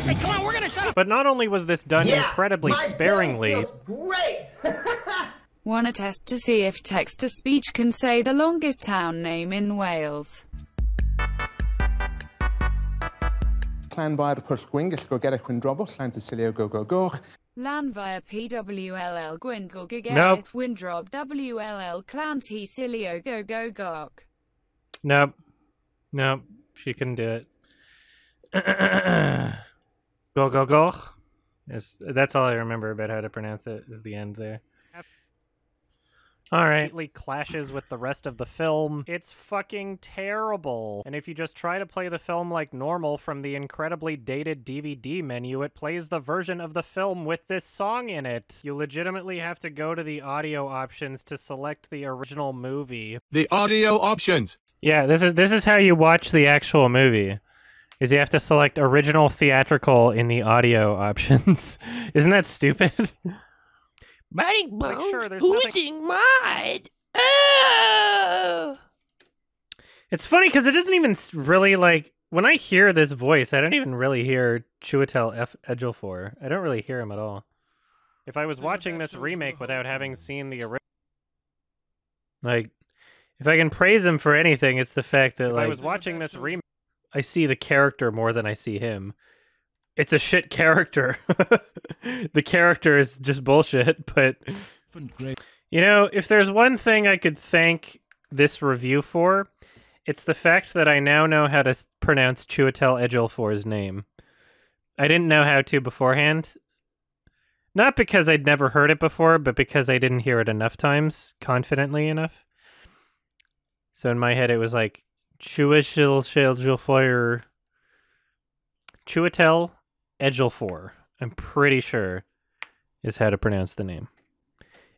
Hey, come on, we're gonna shut up. But not only was this done incredibly sparingly... Great! Want a test to see if text-to-speech can say the longest town name in Wales? Clan via the push gwingus go get a quindrobble, clan to Cilio go go go. Lan via PWLL Gwindgl Nope. Gagaeth Windrob WLL Clan T Cilio Go Go Gok. Nope. Nope. She couldn't do it. Go go go. That's all I remember about how to pronounce it, is the end there. Alright. It clashes with the rest of the film. It's fucking terrible. And if you just try to play the film like normal from the incredibly dated DVD menu, it plays the version of the film with this song in it. You legitimately have to go to the audio options to select the original movie. The audio options. Yeah, this is how you watch the actual movie. Is you have to select original theatrical in the audio options. Isn't that stupid? Biting bones, Like, sure, there's oozing mud. Oh! It's funny because it doesn't even really, like, when I hear this voice, I don't even really hear Chiwetel Ejiofor. I don't really hear him at all. If I was watching this remake without having seen the original, like, if I can praise him for anything, it's the fact that, like, I was watching this remake, I see the character more than I see him. It's a shit character. The character is just bullshit, but... You know, if there's one thing I could thank this review for, it's the fact that I now know how to pronounce Chiwetel Ejiofor's name. I didn't know how to beforehand. Not because I'd never heard it before, but because I didn't hear it enough times, confidently enough. So in my head it was like, Chiwetel Ejiofor, I'm pretty sure, is how to pronounce the name.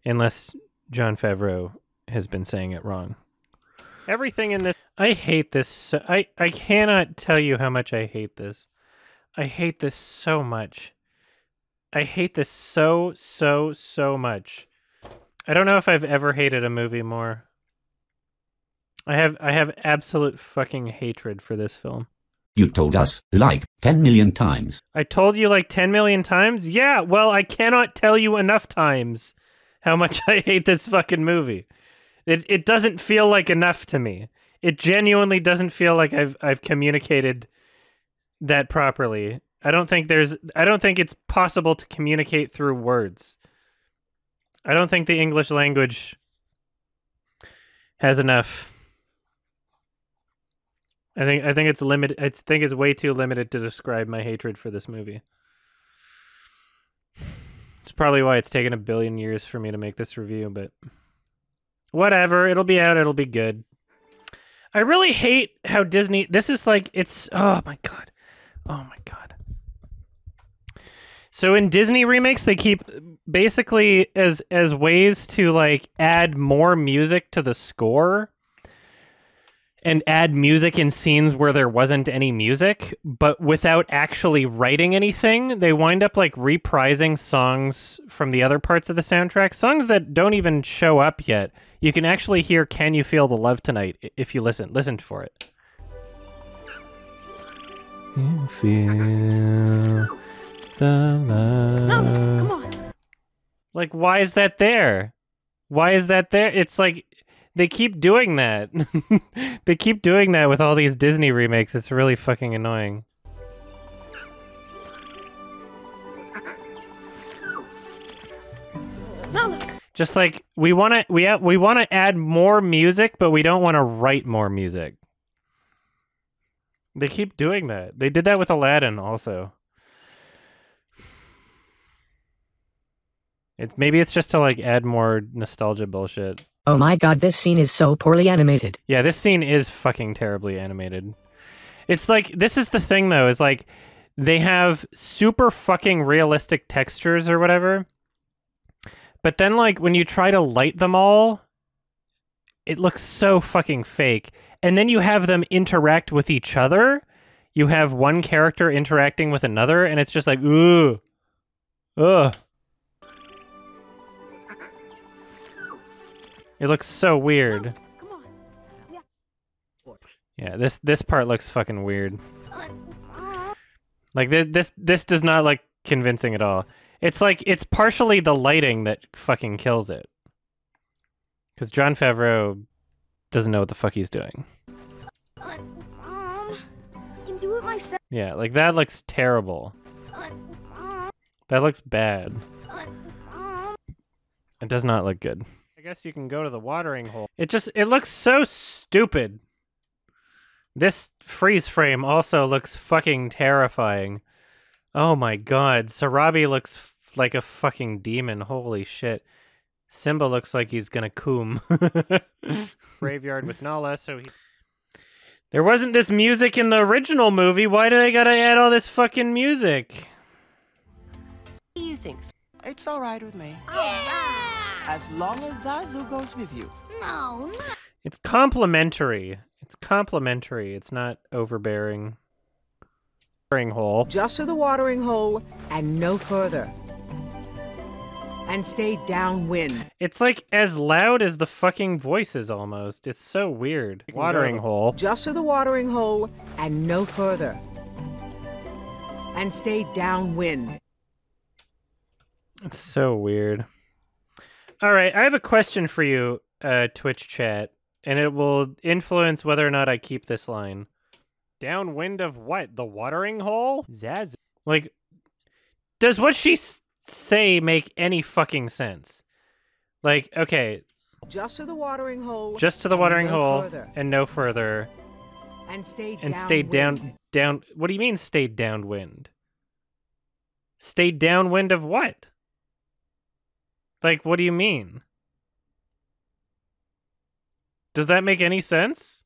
Unless Jon Favreau has been saying it wrong. Everything in this... I hate this so... I cannot tell you how much I hate this. I hate this so much. I hate this so much. I don't know if I've ever hated a movie more. I have absolute fucking hatred for this film. You told us, like, 10 million times. I told you like 10 million times? Yeah, well, I cannot tell you enough times how much I hate this fucking movie. It doesn't feel like enough to me. It genuinely doesn't feel like I've communicated that properly. I don't think it's possible to communicate through words. I don't think the English language has enough. I think it's limited. I think it's way too limited to describe my hatred for this movie. It's probably why it's taken 1 billion years for me to make this review, but whatever. It'll be out. It'll be good. I really hate how Disney... This is like... It's... Oh my god. Oh my god. So in Disney remakes, they keep basically as ways to like add more music to the score and add music in scenes where there wasn't any music, but without actually writing anything, they wind up like reprising songs from the other parts of the soundtrack, songs that don't even show up yet. You can actually hear Can You Feel the Love Tonight if you listen for it. You feel the love. No, come on. Like, why is that there? Why is that there? It's like, they keep doing that. They keep doing that with all these Disney remakes. It's really fucking annoying. No. Just like, we want to add more music, but we don't want to write more music. They keep doing that. They did that with Aladdin also. Maybe it's just to like add more nostalgia bullshit. Oh my god, this scene is so poorly animated. Yeah, this scene is fucking terribly animated. It's like, this is the thing though, is like, they have super fucking realistic textures or whatever, but then like, when you try to light them all, it looks so fucking fake. And then you have them interact with each other. You have one character interacting with another, and it's just like, ugh. Ugh. It looks so weird. Come on. Yeah, this part looks fucking weird. Like this does not look convincing at all. It's like it's partially the lighting that fucking kills it. Because Jon Favreau doesn't know what the fuck he's doing. I can do it myself. Yeah, like that looks terrible. That looks bad. It does not look good. I guess you can go to the watering hole. It looks so stupid. This freeze frame also looks fucking terrifying. Oh my god, Sarabi looks like a fucking demon. Holy shit. Simba looks like he's gonna coom. Graveyard with Nala, so he... There wasn't this music in the original movie. Why do they gotta add all this fucking music? What do you think? It's all right with me. Yeah. As long as Zazu goes with you. No. It's complimentary. It's complimentary. It's not overbearing. Watering hole. Just to the watering hole and no further. And stay downwind. It's like as loud as the fucking voices almost. It's so weird. Watering hole. Just to the watering hole and no further. And stay downwind. It's so weird. All right, I have a question for you, Twitch chat, and it will influence whether or not I keep this line. Downwind of what? The watering hole? Zaz. Like, does what she say make any fucking sense? Like, okay. Just to the watering hole. Just to the watering no hole further. and no further. And stay And stay down. What do you mean stay downwind? Stay downwind of what? Like, what do you mean? Does that make any sense?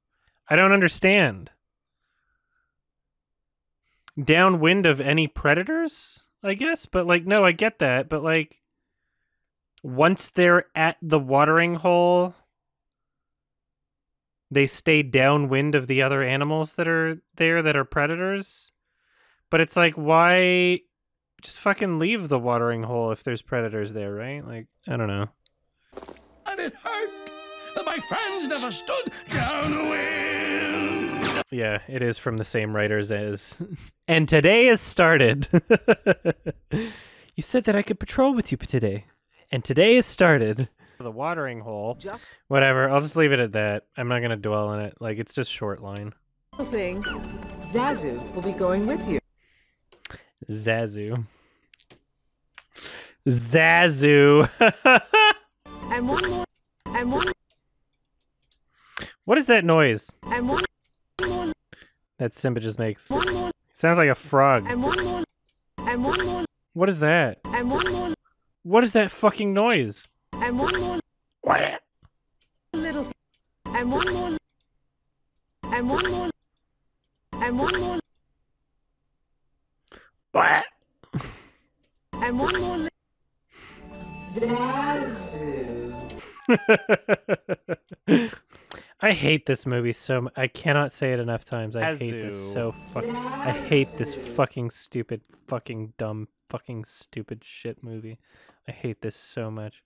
I don't understand. Downwind of any predators, I guess? But, like, no, I get that. But, like, once they're at the watering hole, they stay downwind of the other animals that are there that are predators? But it's like, why... Just fucking leave the watering hole if there's predators there, right? Like, I don't know. And it hurt that my friends never stood downwind. Yeah, it is from the same writers as... And today has started. You said that I could patrol with you today. And today has started. The watering hole. Whatever, I'll just leave it at that. I'm not going to dwell on it. Like, it's just short line. Thing. Zazu will be going with you. Zazu. Zazu. And one more. And one. What is that noise And one more. that Simba just makes? One more. Sounds like a frog. And one more. And one more. What is that? And one more. What is that fucking noise? And one more. What? Little. And one more. And one more. And one more. What? And one more. Zazu. I hate this movie so much. I cannot say it enough times. I hate this so fucking... I hate this fucking stupid, fucking dumb, fucking stupid shit movie. I hate this so much.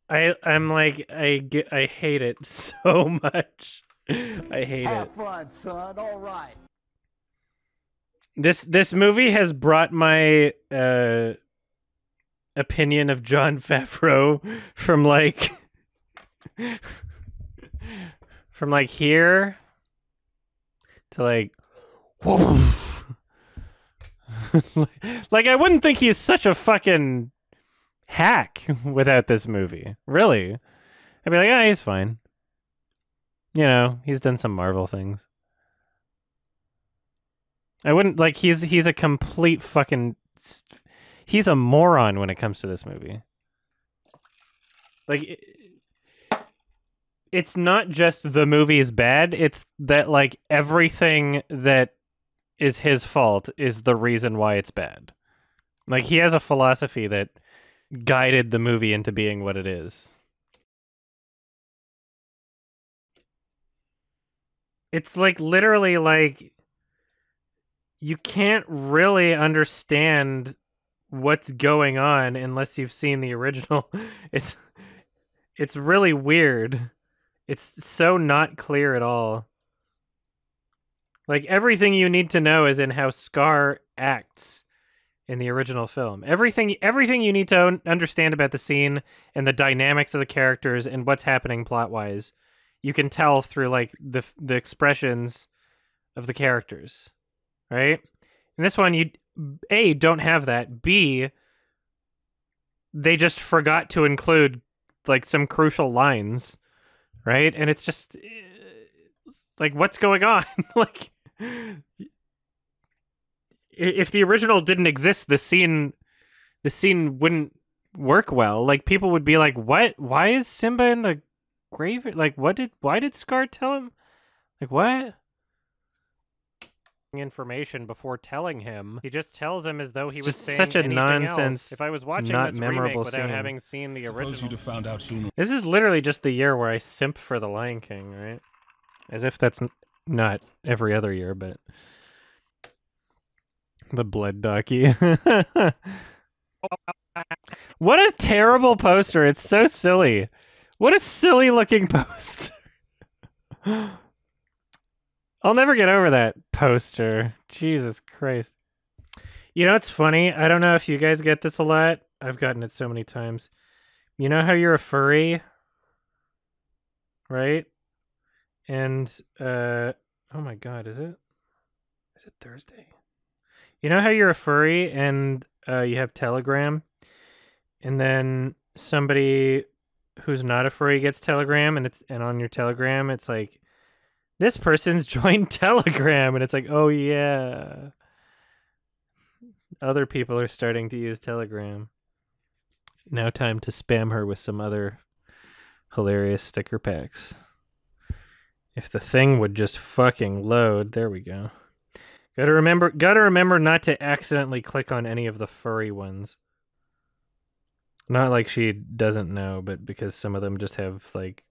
I'm like, I hate it so much. I hate it. Have fun, son. All right. This movie has brought my opinion of Jon Favreau from like here to like like I wouldn't think he's such a fucking hack without this movie. Really. I'd be like, "Ah, he's fine." You know, he's done some Marvel things. I wouldn't like he's a complete fucking he's a moron when it comes to this movie. Like it's not just the movie's bad, it's that like everything that is his fault is the reason why it's bad. Like he has a philosophy that guided the movie into being what it is. It's like literally like you can't really understand what's going on unless you've seen the original. It's really weird. It's so not clear at all. Like, everything you need to know is in how Scar acts in the original film. Everything you need to understand about the scene and the dynamics of the characters and what's happening plot-wise, you can tell through, like, the expressions of the characters, right? In this one, you, A, don't have that. B, they just forgot to include, like, some crucial lines, right? And it's just, like, what's going on? Like, if the original didn't exist, the scene wouldn't work well. Like, people would be like, "What? Why is Simba in the grave? Like, why did Scar tell him? Like, what?" Information before telling him. He just tells him as though he was saying such a anything nonsense, else. If I was watching not this memorable remake without scene. having seen the original, Suppose you'd have found out sooner. this is literally just the year where I simp for The Lion King, right? As if that's not every other year, but the blood docky. What a terrible poster! It's so silly. What a silly looking poster. I'll never get over that poster. Jesus Christ. You know what's funny? I don't know if you guys get this a lot. I've gotten it so many times. You know how you're a furry? Right? And, oh my god, is it Thursday? You know how you're a furry and you have Telegram? And then somebody who's not a furry gets Telegram, and on your Telegram it's like, this person's joined Telegram, and it's like, oh yeah. Other people are starting to use Telegram. Now time to spam her with some other hilarious sticker packs. If the thing would just fucking load. There we go. Gotta remember not to accidentally click on any of the furry ones. Not like she doesn't know, but because some of them just have, like,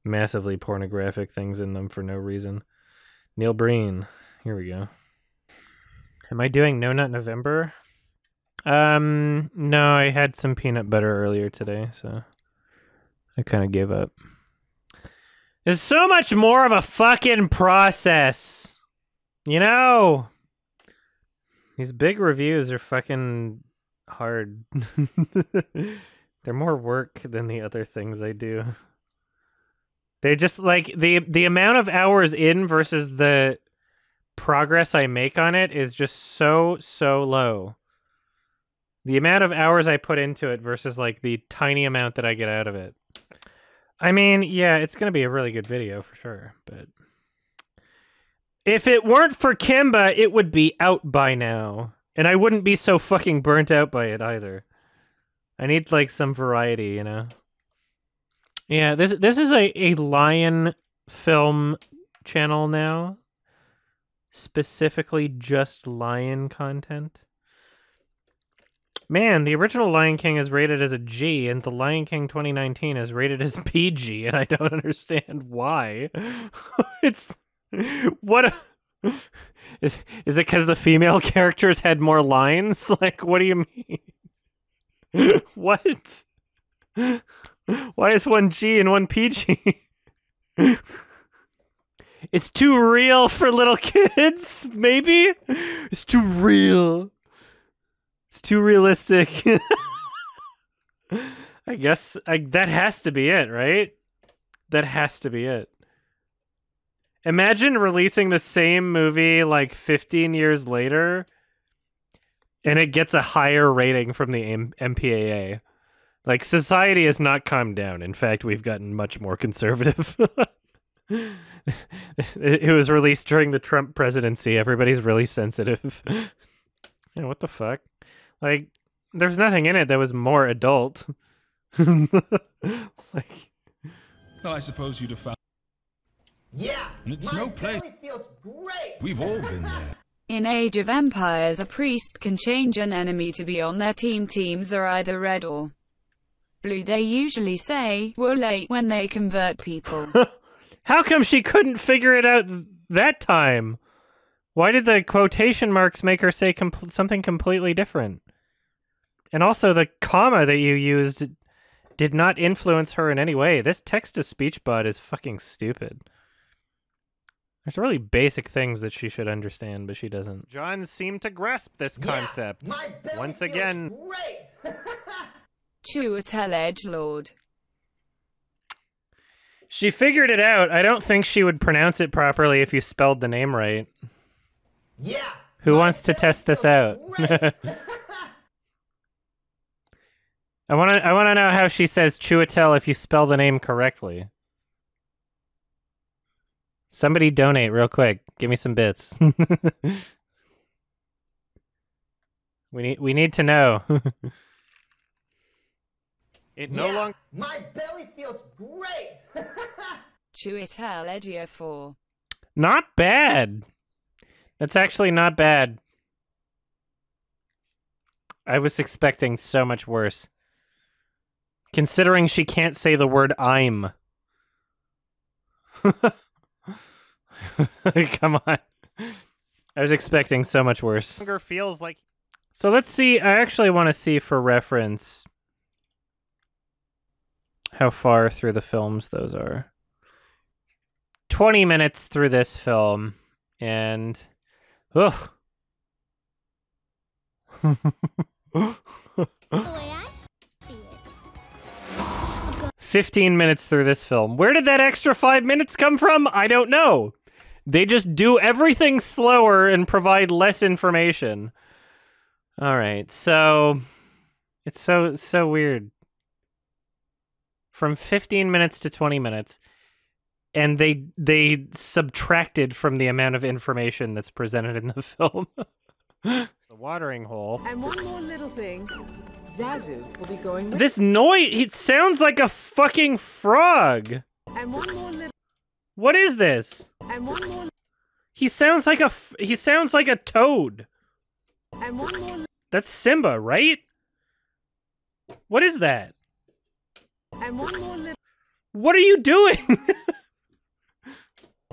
massively pornographic things in them for no reason. Neil Breen. Here we go. Am I doing No Nut November? No, I had some peanut butter earlier today, so I kind of gave up. There's so much more of a fucking process. You know? These big reviews are fucking hard. They're more work than the other things I do. They just, like, the amount of hours in versus the progress I make on it is just so low. The amount of hours I put into it versus, like, the tiny amount that I get out of it. I mean, yeah, it's going to be a really good video for sure, but if it weren't for Kimba, it would be out by now. And I wouldn't be so fucking burnt out by it either. I need, like, some variety, you know? Yeah, this is a Lion film channel now. Specifically just Lion content. Man, the original Lion King is rated as a G, and the Lion King 2019 is rated as PG, and I don't understand why. It's... What a... Is it because the female characters had more lines? Like, what do you mean? What? Why is one G and one PG? It's too real for little kids, maybe? It's too real. It's too realistic. I guess that has to be it, right? That has to be it. Imagine releasing the same movie like 15 years later and it gets a higher rating from the MPAA. Like, society has not calmed down. In fact, we've gotten much more conservative. It was released during the Trump presidency. Everybody's really sensitive. Yeah, what the fuck? Like, there's nothing in it that was more adult. Like, Well, I suppose you'd have found. Yeah, And it's my no place. belly feels great. We've all been there. In Age of Empires, a priest can change an enemy to be on their team. Teams are either red or blue. They usually say, "We're late" when they convert people. how come she couldn't figure it out that time? Why did the quotation marks make her say something completely different? And also, the comma that you used did not influence her in any way. This text-to-speech bot is fucking stupid. There's really basic things that she should understand, but she doesn't. John seemed to grasp this concept. My belly Once feels again. Great. Chuatel Edgelord. She figured it out. I don't think she would pronounce it properly if you spelled the name right. Yeah. Who wants to test this out? I want to know how she says Chuatel if you spell the name correctly. Somebody donate real quick. Give me some bits. we need to know. It no longer. My belly feels great. Chuatel Edgelord. Not bad. That's actually not bad. I was expecting so much worse. Considering she can't say the word I'm. Come on. I was expecting so much worse. Feels like. So let's see. I actually want to see for reference how far through the films those are. 20 minutes through this film, and ugh. The way I see it. 15 minutes through this film. Where did that extra 5 minutes come from? I don't know. They just do everything slower and provide less information. All right, so it's so weird. From 15 minutes to 20 minutes, and they subtracted from the amount of information that's presented in the film. The watering hole. And one more little thing. Zazu will be going with... This noise, it sounds like a fucking frog. And one more little... What is this? And one more... He sounds like a toad. And one more... That's Simba, right? What is that? And one more little... What are you doing?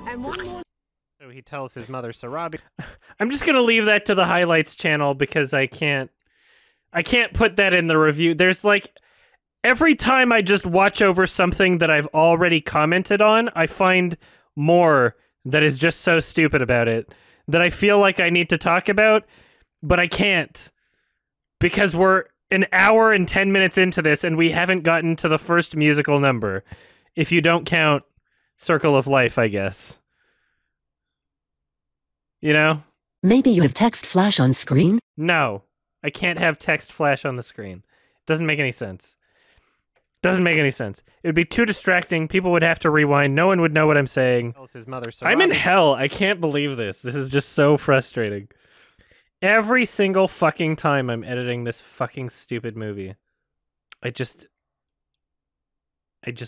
And one more... So he tells his mother, Sarabi. I'm just gonna leave that to the highlights channel because I can't put that in the review. There's like, every time I just watch over something that I've already commented on, I find more that is just so stupid about it that I feel like I need to talk about, but I can't. Because we're an hour and 10 minutes into this and we haven't gotten to the first musical number. If you don't count Circle of Life, I guess. You know? Maybe you have text flash on screen? No. I can't have text flash on the screen. Doesn't make any sense. Doesn't make any sense. It would be too distracting. People would have to rewind. No one would know what I'm saying. His mother, I'm in hell. I can't believe this. This is just so frustrating. Every single fucking time I'm editing this fucking stupid movie, I just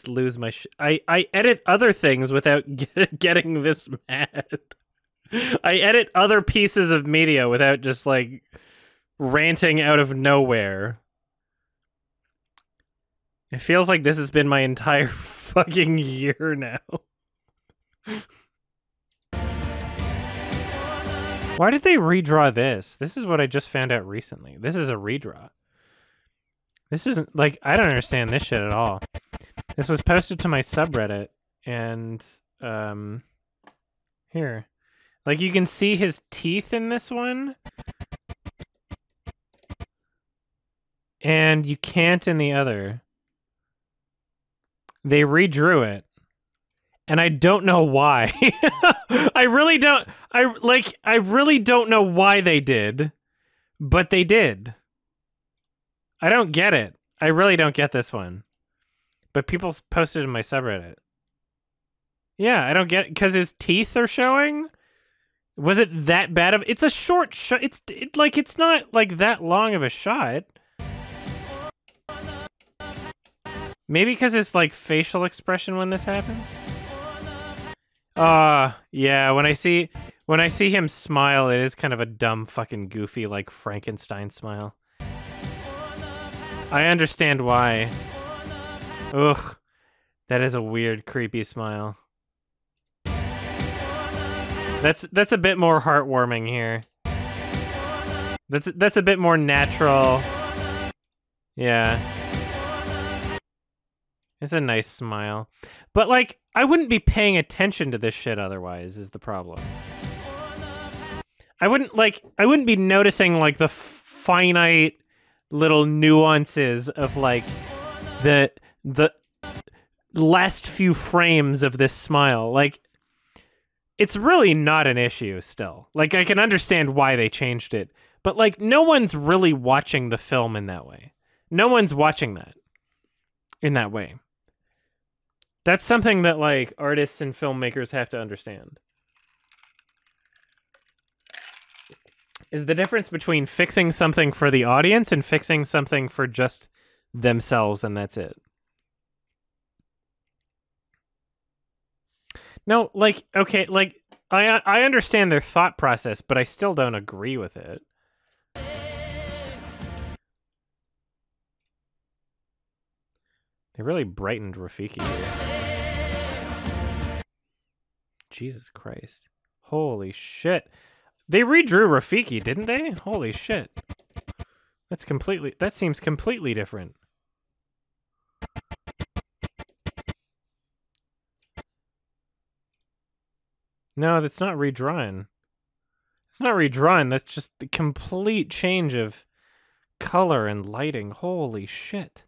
lose my I edit other things without getting this mad. I edit other pieces of media without just, like, ranting out of nowhere. It feels like this has been my entire fucking year now. Why did they redraw this? This is what I just found out recently. This is a redraw. This isn't, like, I don't understand this shit at all. This was posted to my subreddit, and, here. Like, you can see his teeth in this one. And you can't in the other. They redrew it. And I don't know why. I really don't know why they did, but they did. I don't get it. I really don't get this one. But people posted in my subreddit. Yeah, I don't get it because his teeth are showing. Was it that bad of? It's a short shot. It's not like that long of a shot. Maybe because it's like facial expression when this happens. Yeah. When I see him smile, it is kind of a dumb, fucking goofy, like Frankenstein smile. I understand why. Ugh, that is a weird, creepy smile. That's a bit more heartwarming here. That's a bit more natural. Yeah. It's a nice smile. But, like, I wouldn't be paying attention to this shit otherwise, is the problem. I wouldn't be noticing, like, the finite little nuances of, like, the last few frames of this smile. Like, it's really not an issue still. Like, I can understand why they changed it. But, like, no one's really watching the film in that way. No one's watching that in that way. That's something that, like, artists and filmmakers have to understand. Is the difference between fixing something for the audience and fixing something for just themselves, and that's it. No, like, okay, like, I understand their thought process, but I still don't agree with it. They really brightened Rafiki here. Jesus Christ. Holy shit. They redrew Rafiki, didn't they? Holy shit. That seems completely different. No, that's not redrawn. It's not redrawn, that's just the complete change of color and lighting. Holy shit.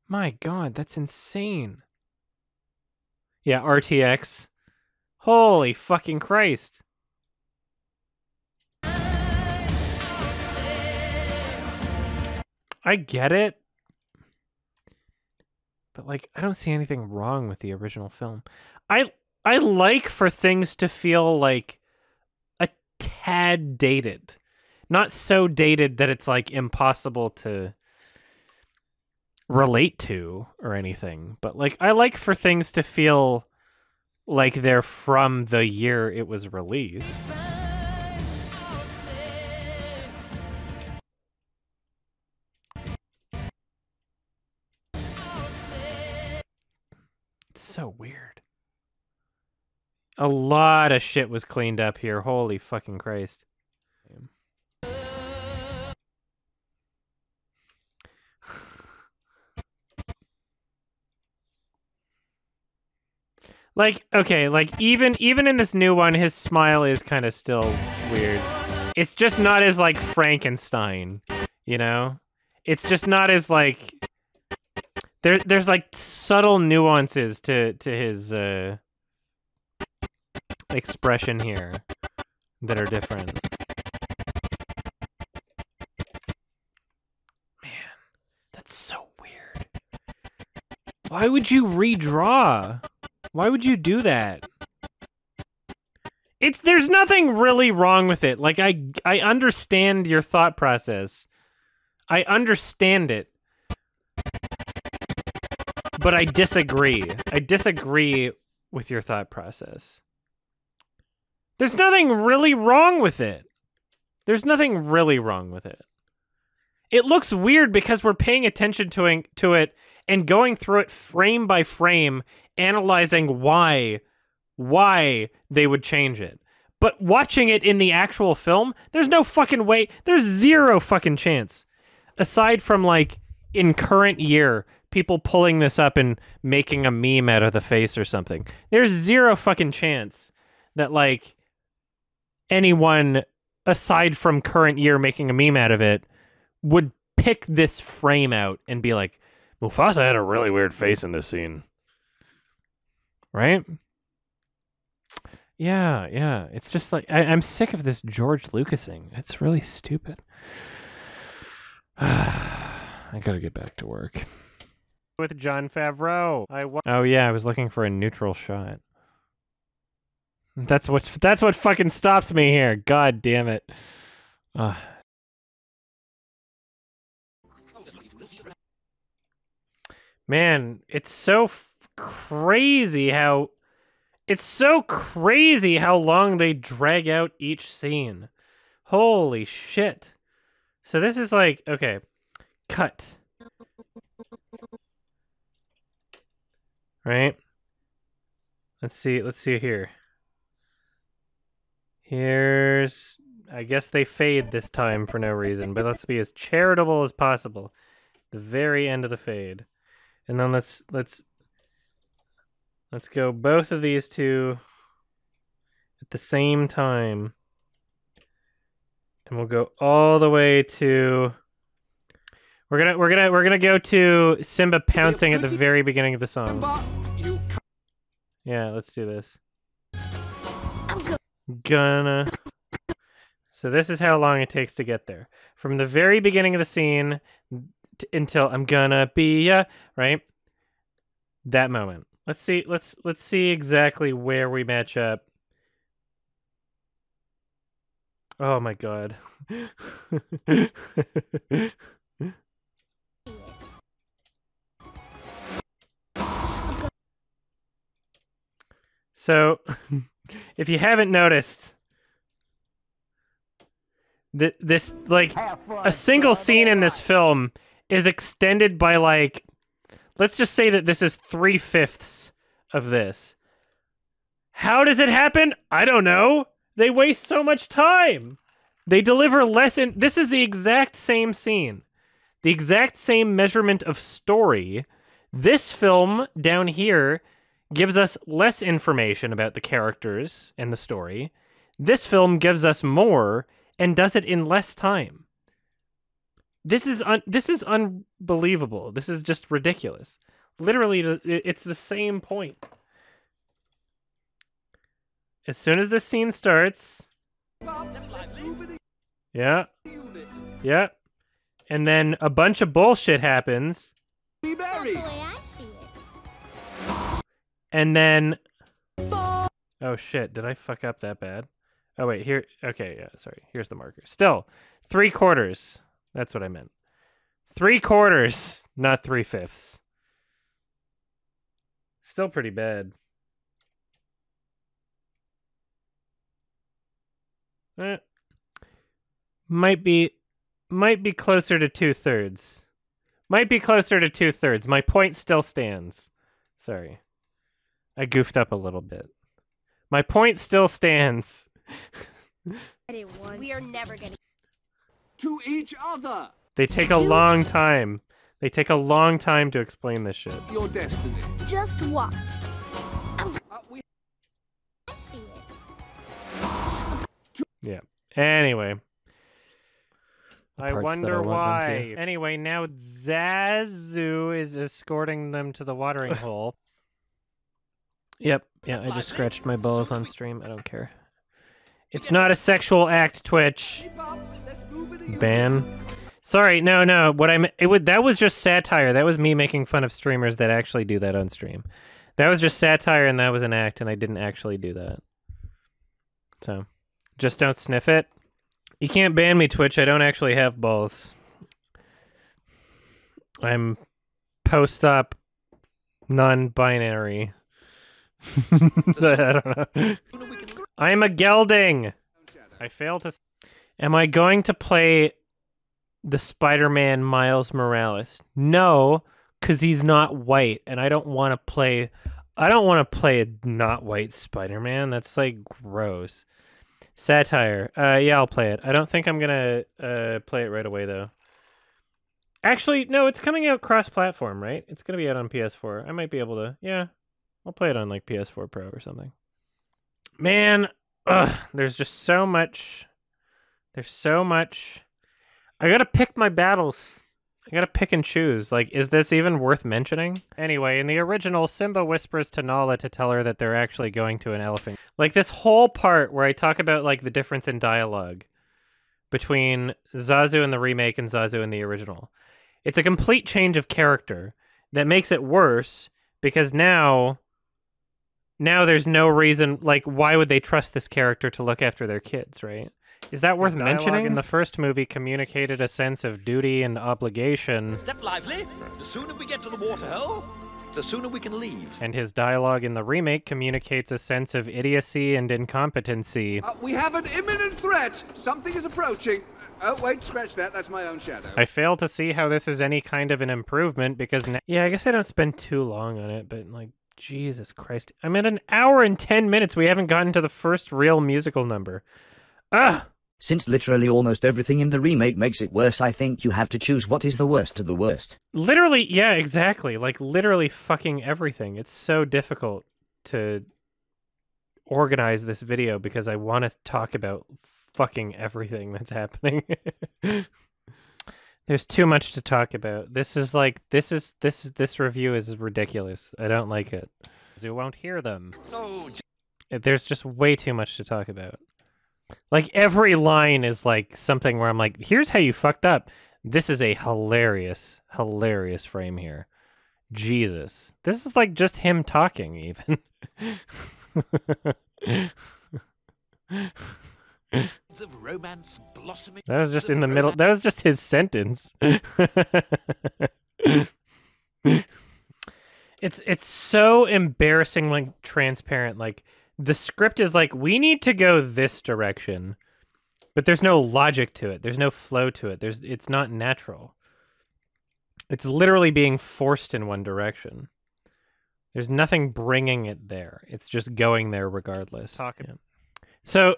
My god, that's insane. Yeah, RTX. Holy fucking Christ. I get it. But, like, I don't see anything wrong with the original film. I like for things to feel, like, a tad dated. Not so dated that it's, like, impossible to relate to or anything. But, like, I like for things to feel like they're from the year it was released. It's so weird. A lot of shit was cleaned up here. Holy fucking Christ. Like, okay, like, even in this new one, his smile is kind of still weird. It's just not as, like, Frankenstein, you know? It's just not as, like... There's, like, subtle nuances to his, expression here that are different. Man, that's so weird. Why would you redraw? Why would you do that? There's nothing really wrong with it. Like, I understand your thought process. I understand it. But I disagree. I disagree with your thought process. There's nothing really wrong with it. There's nothing really wrong with it. It looks weird because we're paying attention to it and going through it frame by frame, analyzing why they would change it. But watching it in the actual film, there's no fucking way. There's zero fucking chance. Aside from, like, in current year, people pulling this up and making a meme out of the face or something. There's zero fucking chance that, like, anyone aside from current year making a meme out of it would pick this frame out and be like, Mufasa had a really weird face in this scene. Right? Yeah. It's just like, I'm sick of this George Lucasing. It's really stupid. I gotta get back to work. With Jon Favreau. Oh yeah, I was looking for a neutral shot. That's what fucking stops me here. God damn it. Man, it's so crazy how long they drag out each scene. Holy shit. So this is like, okay, cut. Right? Let's see here. Here's, I guess they fade this time for no reason, but let's be as charitable as possible. The very end of the fade. And then let's go both of these two at the same time. And we'll go all the way to we're gonna go to Simba pouncing at the very beginning of the song. Yeah, let's do this. Gonna. So this is how long it takes to get there. From the very beginning of the scene until I'm gonna be ya, right? That moment. Let's see exactly where we match up. Oh my god. So, if you haven't noticed, this, like, a single scene in this film is extended by, like, let's just say that this is 3/5 of this. How does it happen? I don't know. They waste so much time. They deliver less in... This is the exact same scene. The exact same measurement of story. This film down here gives us less information about the characters and the story. This film gives us more and does it in less time. This is unbelievable. This is just ridiculous. Literally, it's the same point. As soon as this scene starts... Yeah. Yeah. And then a bunch of bullshit happens. That's the way I see it. And then... Oh shit, did I fuck up that bad? Oh wait, here... Okay, yeah, sorry. Here's the marker. Still, 3/4. That's what I meant. 3/4, not 3/5. Still pretty bad. Might be closer to 2/3. Might be closer to 2/3. My point still stands. Sorry. I goofed up a little bit. My point still stands. We are never gonna... To each other. They take a long time. They take a long time to explain this shit. Your destiny. Just watch. I We see it. Yeah. Anyway. The I parts that wonder I want them why. to. Anyway, now Zazu is escorting them to the watering hole. Yep. Yeah, I just scratched my balls on stream. I don't care. It's not a sexual act, Twitch. Ban. Sorry, no. That was just satire. That was me making fun of streamers that actually do that on stream. That was just satire and that was an act and I didn't actually do that. So, just don't sniff it. You can't ban me, Twitch. I don't actually have balls. I'm post-op non-binary. I don't know. I'm a gelding. I fail to... Am I going to play the Spider-Man Miles Morales? No, because he's not white, and I don't want to play... I don't want to play a not white Spider-Man. That's, like, gross. Satire. Yeah, I'll play it. I don't think I'm gonna play it right away, though. Actually, no, it's coming out cross-platform, right? It's gonna be out on PS4. I might be able to... Yeah, I'll play it on, like, PS4 Pro or something. Man, there's just so much... There's so much... I gotta pick my battles. I gotta pick and choose. Like, is this even worth mentioning? Anyway, in the original, Simba whispers to Nala to tell her that they're actually going to an elephant. Like, this whole part where I talk about, like, the difference in dialogue between Zazu in the remake and Zazu in the original. It's a complete change of character that makes it worse because now there's no reason, like, why would they trust this character to look after their kids, right? Is that worth mentioning? In the first movie communicated a sense of duty and obligation. Step lively. The sooner we get to the waterhole, the sooner we can leave. And his dialogue in the remake communicates a sense of idiocy and incompetency. We have an imminent threat. Something is approaching. Oh, wait, scratch that. That's my own shadow. I fail to see how this is any kind of an improvement because... Yeah, I guess I don't spend too long on it, but, like, Jesus Christ. I'm at 1 hour and 10 minutes. We haven't gotten to the first real musical number. Ugh! Since literally almost everything in the remake makes it worse, I think you have to choose what is the worst of the worst. Literally, yeah, exactly. Like, literally fucking everything. It's so difficult to organize this video because I want to talk about fucking everything that's happening. There's too much to talk about. This review is ridiculous. I don't like it. You won't hear them. Oh, There's just way too much to talk about. Like, every line is like something where I'm like, here's how you fucked up. This is a hilarious, hilarious frame here. Jesus. This is like just him talking, even. of romance blossoming. That was just in the middle. That was just his sentence. It's so embarrassingly transparent. Like, the script is like, we need to go this direction, but there's no logic to it. There's no flow to it. It's not natural. It's literally being forced in one direction. There's nothing bringing it there. It's just going there regardless. Yeah. So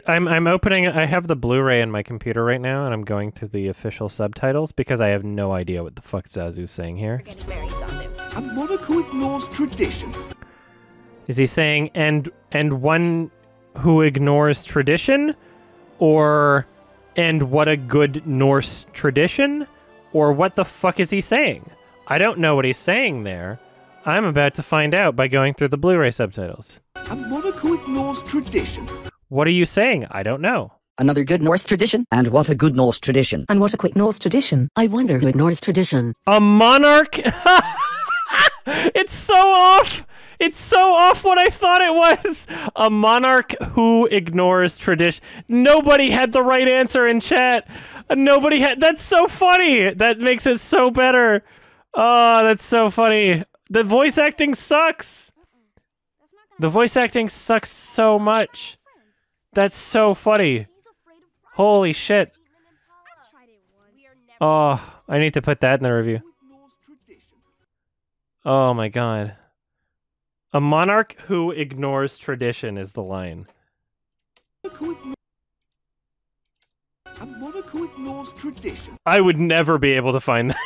I'm opening. I have the Blu-ray in my computer right now, and I'm going through the official subtitles because I have no idea what the fuck Zazu's saying here. A monarch who ignores tradition. Is he saying and one who ignores tradition, or and what a good Norse tradition, or what the fuck is he saying? I don't know what he's saying there. I'm about to find out by going through the Blu-ray subtitles. A monarch who ignores tradition. What are you saying? I don't know. Another good Norse tradition? And what a good Norse tradition. And what a quick Norse tradition. I wonder who ignores tradition. A monarch? It's so off! It's so off what I thought it was! A monarch who ignores tradition. Nobody had the right answer in chat. Nobody had... That's so funny! That makes it so better. Oh, that's so funny. The voice acting sucks! The voice acting sucks so much. That's so funny. Holy shit. Oh, I need to put that in the review. Oh my god. A monarch who ignores tradition is the line. A monarch who ignores tradition. I would never be able to find that.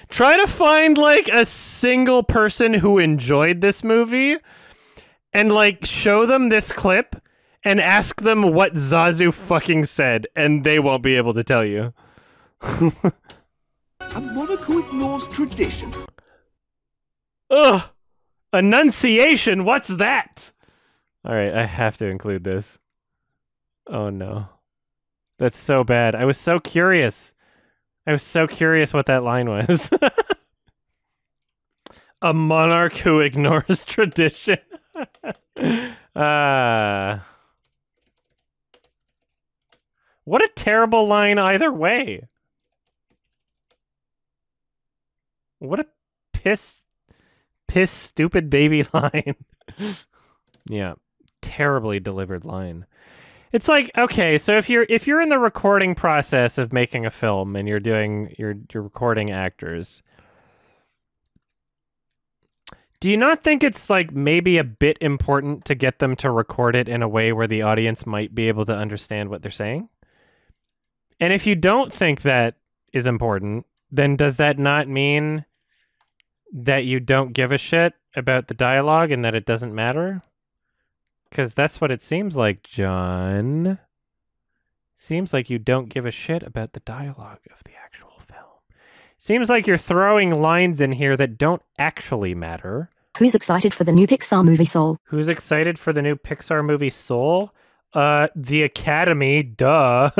Try to find, like, a single person who enjoyed this movie and, like, show them this clip and ask them what Zazu fucking said, and they won't be able to tell you. A monarch who ignores tradition. Ugh! Enunciation, what's that? Alright, I have to include this. Oh no. That's so bad. I was so curious. I was so curious what that line was. A monarch who ignores tradition. What a terrible line either way. What a piss stupid baby line. Yeah, terribly delivered line. It's like, okay, so if you're in the recording process of making a film and you're recording actors, do you not think it's like maybe a bit important to get them to record it in a way where the audience might be able to understand what they're saying? And if you don't think that is important, then does that not mean that you don't give a shit about the dialogue and that it doesn't matter? Because that's what it seems like, John. Seems like you don't give a shit about the dialogue of the actual film. Seems like you're throwing lines in here that don't actually matter. Who's excited for the new Pixar movie Soul? Who's excited for the new Pixar movie Soul? The Academy, duh.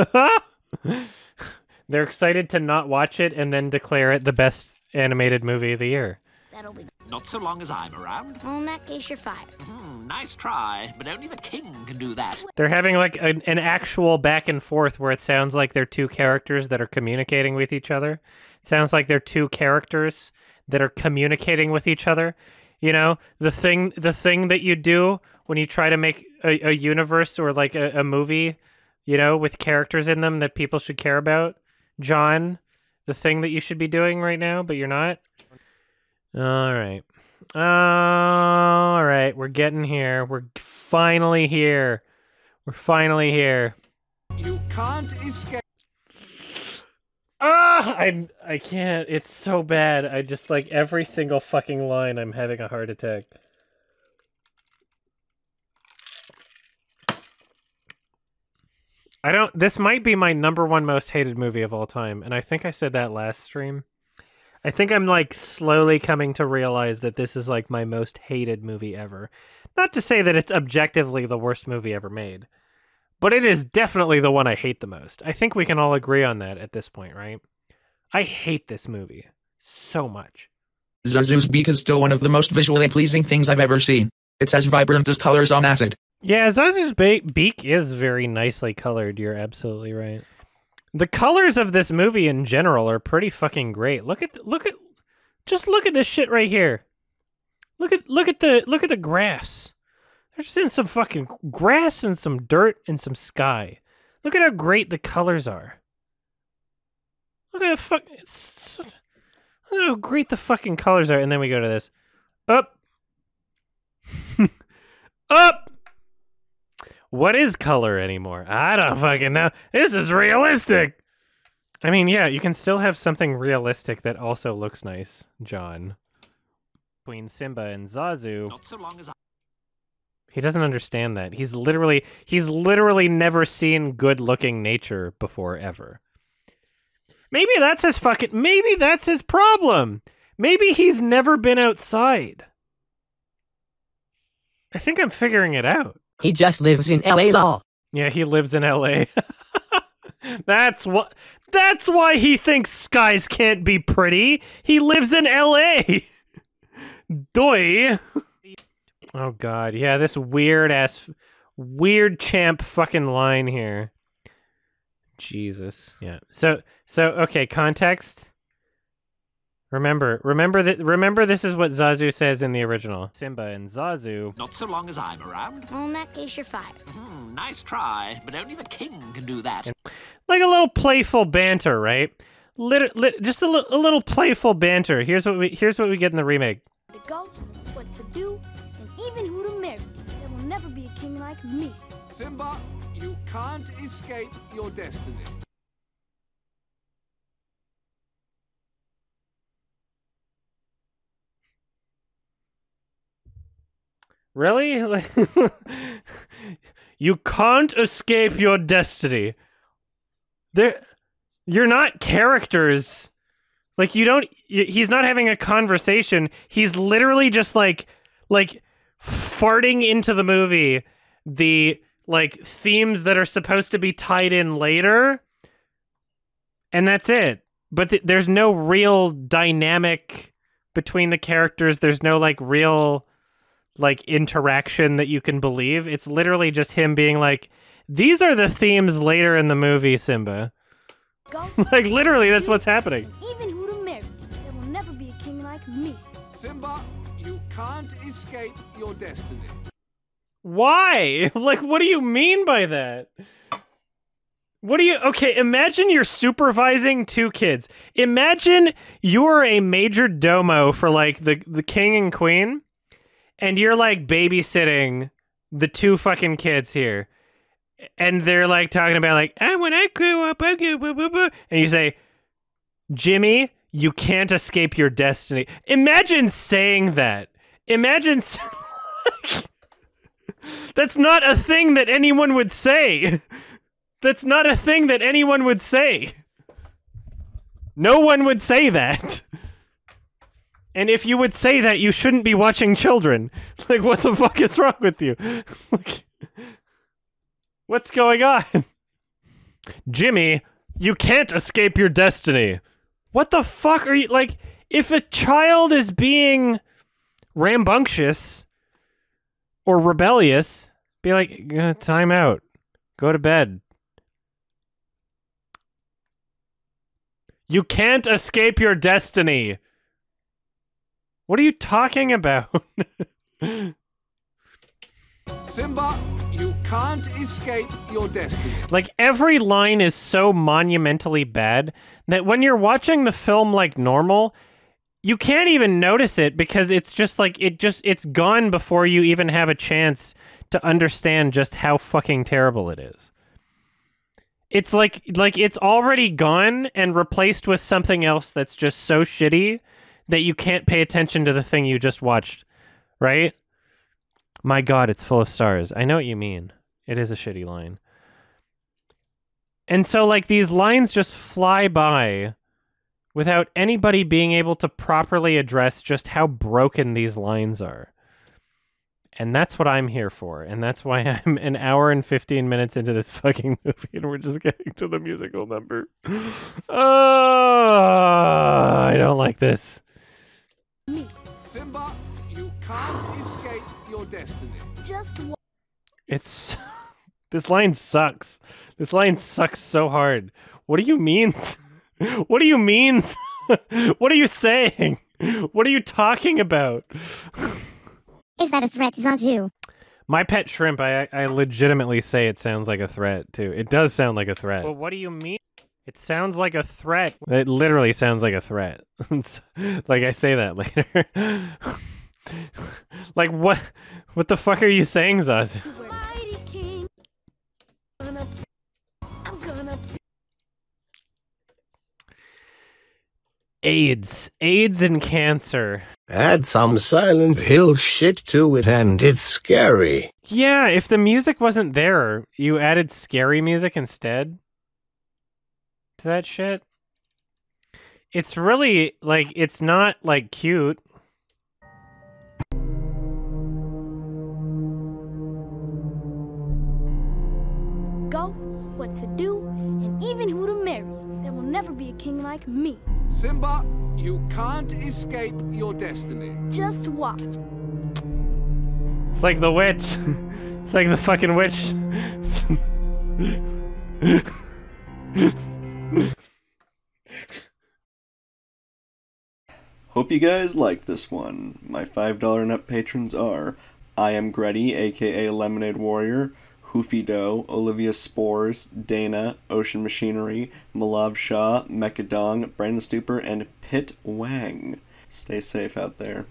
They're excited to not watch it and then declare it the best animated movie of the year. That'll be... Not so long as I'm around. Well, in that case, you're fired. Nice try, but only the king can do that. They're having like an actual back and forth where it sounds like they're two characters that are communicating with each other. It sounds like they're two characters that are communicating with each other. You know, the thing that you do when you try to make a universe or like a movie, you know, with characters in them that people should care about. John, the thing that you should be doing right now, but you're not. All right. All right, we're getting here. We're finally here. We're finally here. You can't escape. Ah, I can't. It's so bad. I just like every single fucking line I'm having a heart attack. This might be my #1 most hated movie of all time, and I think I said that last stream. I think I'm like slowly coming to realize that this is like my most hated movie ever. Not to say that it's objectively the worst movie ever made, but it is definitely the one I hate the most. I think we can all agree on that at this point, right? I hate this movie so much. Zazu's beak is still one of the most visually pleasing things I've ever seen. It's as vibrant as colors on acid. Yeah, Zazu's beak is very nicely colored. You're absolutely right. The colors of this movie in general are pretty fucking great. Just look at this shit right here. Look at the grass. They're just in some fucking grass and some dirt and some sky. Look at how great the colors are. Look at look at how great the fucking colors are. And then we go to this. Up. Up. What is color anymore? I don't fucking know. This is realistic. I mean, yeah, you can still have something realistic that also looks nice, John. Between Simba and Zazu. Not so long as He doesn't understand that. He's literally never seen good-looking nature before ever. Maybe that's his problem. Maybe he's never been outside. I think I'm figuring it out. He just lives in LA law. Yeah, he lives in LA. That's why he thinks skies can't be pretty. He lives in LA. Doy. Oh god, yeah, this weird champ fucking line here. Jesus. Yeah. So okay, context. Remember this is what Zazu says in the original. Simba and Zazu. Not so long as I'm around. Well, in that case, you're fired. Nice try, but only the king can do that. Like a little playful banter, right? Just a little playful banter. Here's what we get in the remake. To go, what to do, and even who to marry. There will never be a king like me. Simba, you can't escape your destiny. Really? You can't escape your destiny. You're not characters. Like, he's not having a conversation. He's literally just like farting into the movie the like themes that are supposed to be tied in later. And that's it. But there's no real dynamic between the characters. There's no like real like interaction that you can believe. It's literally just him being like, these are the themes later in the movie, Simba. Like literally that's what's happening. And even who to marry. There will never be a king like me. Simba, you can't escape your destiny. Why? Like, what do you mean by that? Okay, imagine you're supervising 2 kids. Imagine you're a major domo for like the king and queen. And you're like babysitting the 2 fucking kids here. And they're like talking about like, when I grow up, I'll get blah, blah, blah. And you say, Jimmy, you can't escape your destiny. Imagine saying that. Imagine. That's not a thing that anyone would say. That's not a thing that anyone would say. No one would say that. And if you would say that, you shouldn't be watching children. Like, what the fuck is wrong with you? Like, what's going on? Jimmy, you can't escape your destiny. What the fuck are you... Like, if a child is being rambunctious or rebellious, be like, time out. Go to bed. You can't escape your destiny. What are you talking about? Simba, you can't escape your destiny. Like, every line is so monumentally bad that when you're watching the film like normal, you can't even notice it because it's just like it's gone before you even have a chance to understand just how fucking terrible it is. It's like it's already gone and replaced with something else that's just so shitty that you can't pay attention to the thing you just watched, right? My God, it's full of stars. I know what you mean. It is a shitty line. And so like these lines just fly by without anybody being able to properly address just how broken these lines are. And that's what I'm here for. And that's why I'm an hour and 15 minutes into this fucking movie and we're just getting to the musical number. Oh, I don't like this. Simba, you can't escape your destiny. Just what? It's... This line sucks. This line sucks so hard. What do you mean? What do you mean? What are you saying? What are you talking about? Is that a threat, Zazu? My pet shrimp, I legitimately say it sounds like a threat, too. It does sound like a threat. Well, what do you mean? It sounds like a threat. It literally sounds like a threat. Like, I say that later. Like, what the fuck are you saying, Zazu? AIDS and cancer. Add some Silent Hill shit to it and it's scary. Yeah, if the music wasn't there, you added scary music instead to that shit. It's really, like, it's not, like, cute. Go, what to do, and even who to marry. There will never be a king like me. Simba, you can't escape your destiny. Just watch. It's like the witch. It's like the fucking witch. Hope you guys liked this one. My $5 and up patrons are I Am Gretty, aka Lemonade Warrior, Hoofy Doe, Olivia Spores, Dana, Ocean Machinery, Malav Shah, Mechadong, Brandon Stuper, and Pit Wang. Stay safe out there.